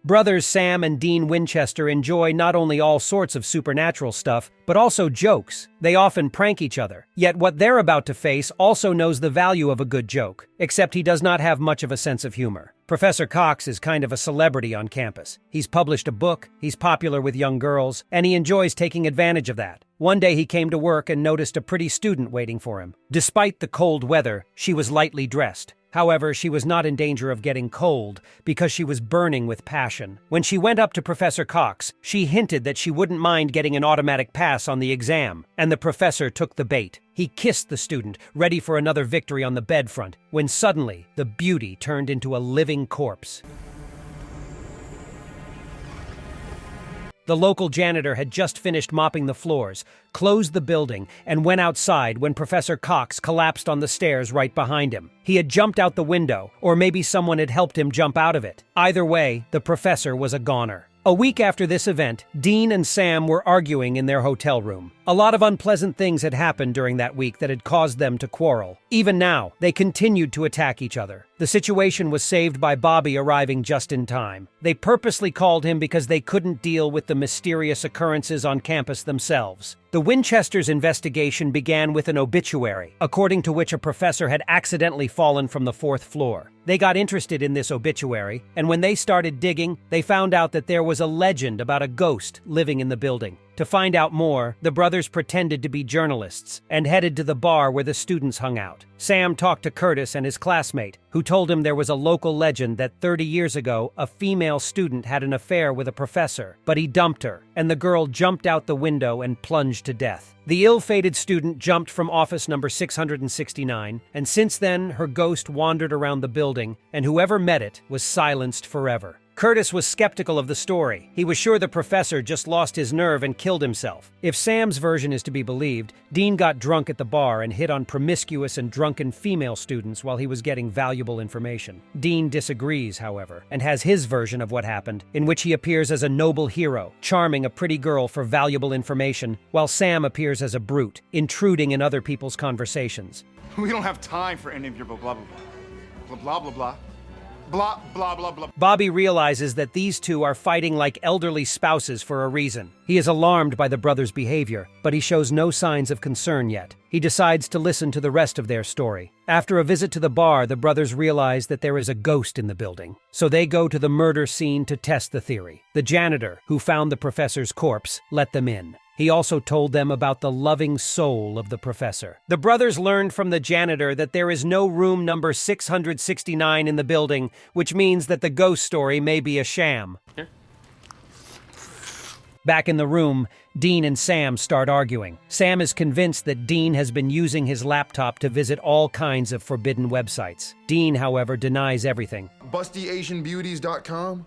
Brothers Sam and Dean Winchester enjoy not only all sorts of supernatural stuff, but also jokes. They often prank each other. Yet what they're about to face also knows the value of a good joke, except he does not have much of a sense of humor. Professor Cox is kind of a celebrity on campus. He's published a book, he's popular with young girls, and he enjoys taking advantage of that. One day he came to work and noticed a pretty student waiting for him. Despite the cold weather, she was lightly dressed. However, she was not in danger of getting cold because she was burning with passion. When she went up to Professor Cox, she hinted that she wouldn't mind getting an automatic pass on the exam, and the professor took the bait. He kissed the student, ready for another victory on the bed front, when suddenly the beauty turned into a living corpse. The local janitor had just finished mopping the floors, closed the building, and went outside when Professor Cox collapsed on the stairs right behind him. He had jumped out the window, or maybe someone had helped him jump out of it. Either way, the professor was a goner. A week after this event, Dean and Sam were arguing in their hotel room. A lot of unpleasant things had happened during that week that had caused them to quarrel. Even now, they continued to attack each other. The situation was saved by Bobby arriving just in time. They purposely called him because they couldn't deal with the mysterious occurrences on campus themselves. The Winchesters' investigation began with an obituary, according to which a professor had accidentally fallen from the 4th floor. They got interested in this obituary, and when they started digging, they found out that there was a legend about a ghost living in the building. To find out more, the brothers pretended to be journalists and headed to the bar where the students hung out. Sam talked to Curtis and his classmate, who told him there was a local legend that 30 years ago, a female student had an affair with a professor, but he dumped her, and the girl jumped out the window and plunged to death. The ill-fated student jumped from office number 669, and since then, her ghost wandered around the building, and whoever met it was silenced forever. Curtis was skeptical of the story. He was sure the professor just lost his nerve and killed himself. If Sam's version is to be believed, Dean got drunk at the bar and hit on promiscuous and drunken female students while he was getting valuable information. Dean disagrees, however, and has his version of what happened, in which he appears as a noble hero, charming a pretty girl for valuable information, while Sam appears as a brute, intruding in other people's conversations. We don't have time for any of your blah, blah, blah. Blah, blah, blah, blah. Blah, blah, blah, blah. Bobby realizes that these two are fighting like elderly spouses for a reason. He is alarmed by the brothers' behavior, but he shows no signs of concern yet. He decides to listen to the rest of their story. After a visit to the bar, the brothers realize that there is a ghost in the building. So they go to the murder scene to test the theory. The janitor, who found the professor's corpse, let them in. He also told them about the loving soul of the professor. The brothers learned from the janitor that there is no room number 669 in the building, which means that the ghost story may be a sham. Here. Back in the room, Dean and Sam start arguing. Sam is convinced that Dean has been using his laptop to visit all kinds of forbidden websites. Dean, however, denies everything. BustyAsianBeauties.com?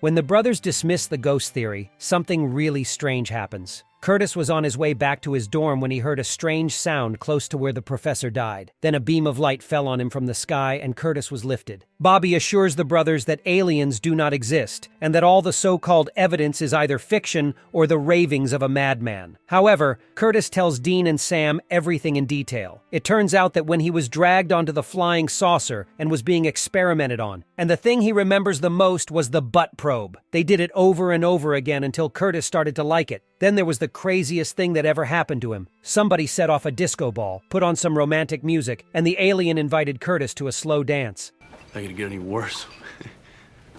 When the brothers dismiss the ghost theory, something really strange happens. Curtis was on his way back to his dorm when he heard a strange sound close to where the professor died. Then a beam of light fell on him from the sky and Curtis was lifted. Bobby assures the brothers that aliens do not exist and that all the so-called evidence is either fiction or the ravings of a madman. However, Curtis tells Dean and Sam everything in detail. It turns out that when he was dragged onto the flying saucer and was being experimented on, and the thing he remembers the most was the butt probe. They did it over and over again until Curtis started to like it. Then there was the craziest thing that ever happened to him. Somebody set off a disco ball, put on some romantic music, and the alien invited Curtis to a slow dance. Not gonna get any worse.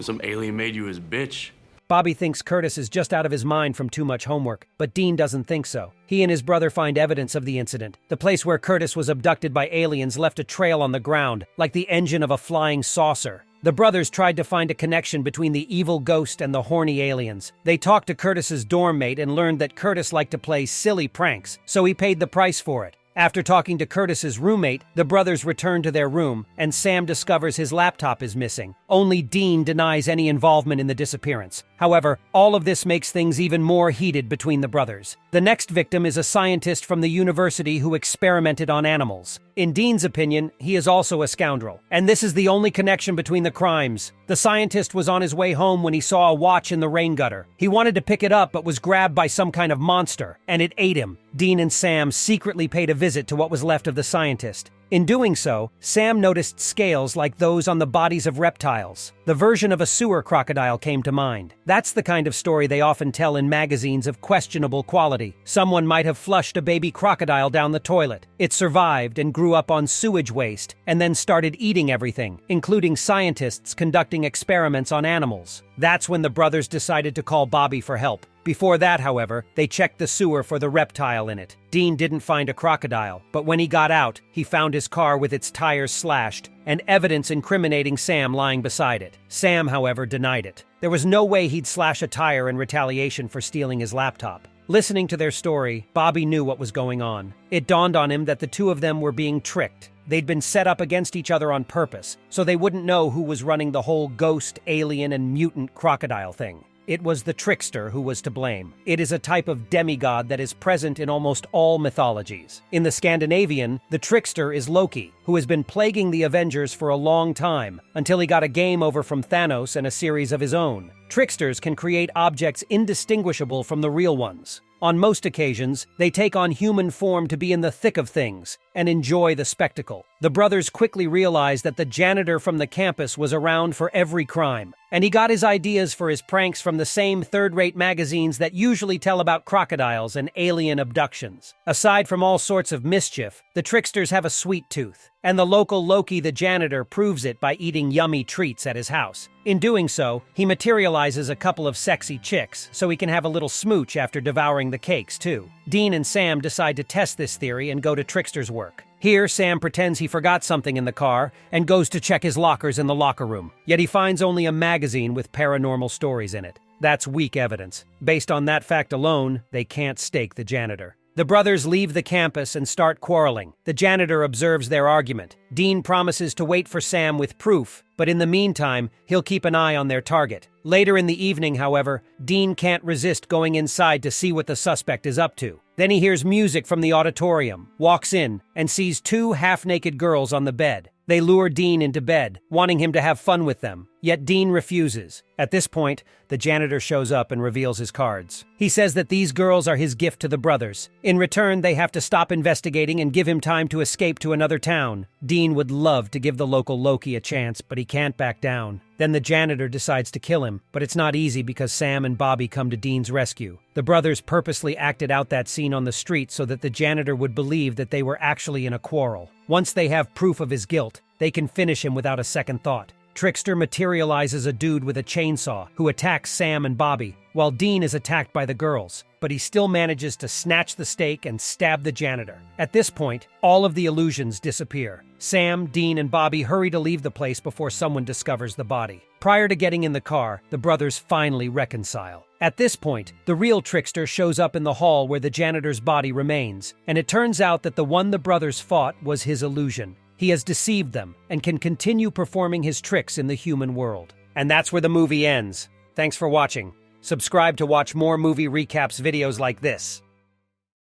Some alien made you his bitch. Bobby thinks Curtis is just out of his mind from too much homework, but Dean doesn't think so. He and his brother find evidence of the incident. The place where Curtis was abducted by aliens left a trail on the ground, like the engine of a flying saucer. The brothers tried to find a connection between the evil ghost and the horny aliens. They talked to Curtis's dorm mate and learned that Curtis liked to play silly pranks, so he paid the price for it. After talking to Curtis's roommate, the brothers return to their room, and Sam discovers his laptop is missing. Only Dean denies any involvement in the disappearance. However, all of this makes things even more heated between the brothers. The next victim is a scientist from the university who experimented on animals. In Dean's opinion, he is also a scoundrel, and this is the only connection between the crimes. The scientist was on his way home when he saw a watch in the rain gutter. He wanted to pick it up but was grabbed by some kind of monster, and it ate him. Dean and Sam secretly paid a visit to what was left of the scientist. In doing so, Sam noticed scales like those on the bodies of reptiles. The version of a sewer crocodile came to mind. That's the kind of story they often tell in magazines of questionable quality. Someone might have flushed a baby crocodile down the toilet. It survived and grew up on sewage waste, and then started eating everything, including scientists conducting experiments on animals. That's when the brothers decided to call Bobby for help. Before that, however, they checked the sewer for the reptile in it. Dean didn't find a crocodile, but when he got out, he found his car with its tires slashed, and evidence incriminating Sam lying beside it. Sam, however, denied it. There was no way he'd slash a tire in retaliation for stealing his laptop. Listening to their story, Bobby knew what was going on. It dawned on him that the two of them were being tricked. They'd been set up against each other on purpose, so they wouldn't know who was running the whole ghost, alien, and mutant crocodile thing. It was the trickster who was to blame. It is a type of demigod that is present in almost all mythologies. In the Scandinavian, the trickster is Loki, who has been plaguing the Avengers for a long time, until he got a game over from Thanos and a series of his own. Tricksters can create objects indistinguishable from the real ones. On most occasions, they take on human form to be in the thick of things and enjoy the spectacle. The brothers quickly realized that the janitor from the campus was around for every crime, and he got his ideas for his pranks from the same third-rate magazines that usually tell about crocodiles and alien abductions. Aside from all sorts of mischief, the tricksters have a sweet tooth, and the local Loki the janitor proves it by eating yummy treats at his house. In doing so, he materializes a couple of sexy chicks, so he can have a little smooch after devouring the cakes, too. Dean and Sam decide to test this theory and go to Trickster's work. Here, Sam pretends he forgot something in the car and goes to check his lockers in the locker room, yet he finds only a magazine with paranormal stories in it. That's weak evidence. Based on that fact alone, they can't stake the janitor. The brothers leave the campus and start quarreling. The janitor observes their argument. Dean promises to wait for Sam with proof, but in the meantime, he'll keep an eye on their target. Later in the evening, however, Dean can't resist going inside to see what the suspect is up to. Then he hears music from the auditorium, walks in, and sees two half-naked girls on the bed. They lure Dean into bed, wanting him to have fun with them, yet Dean refuses. At this point, the janitor shows up and reveals his cards. He says that these girls are his gift to the brothers. In return, they have to stop investigating and give him time to escape to another town. Dean would love to give the local Loki a chance, but he can't back down. Then the janitor decides to kill him, but it's not easy because Sam and Bobby come to Dean's rescue. The brothers purposely acted out that scene on the street so that the janitor would believe that they were actually in a quarrel. Once they have proof of his guilt, they can finish him without a second thought. Trickster materializes a dude with a chainsaw who attacks Sam and Bobby, while Dean is attacked by the girls, but he still manages to snatch the steak and stab the janitor. At this point, all of the illusions disappear. Sam, Dean, and Bobby hurry to leave the place before someone discovers the body. Prior to getting in the car, the brothers finally reconcile. At this point, the real trickster shows up in the hall where the janitor's body remains, and it turns out that the one the brothers fought was his illusion. He has deceived them and can continue performing his tricks in the human world. And that's where the movie ends. Thanks for watching. Subscribe to watch more movie recaps videos like this.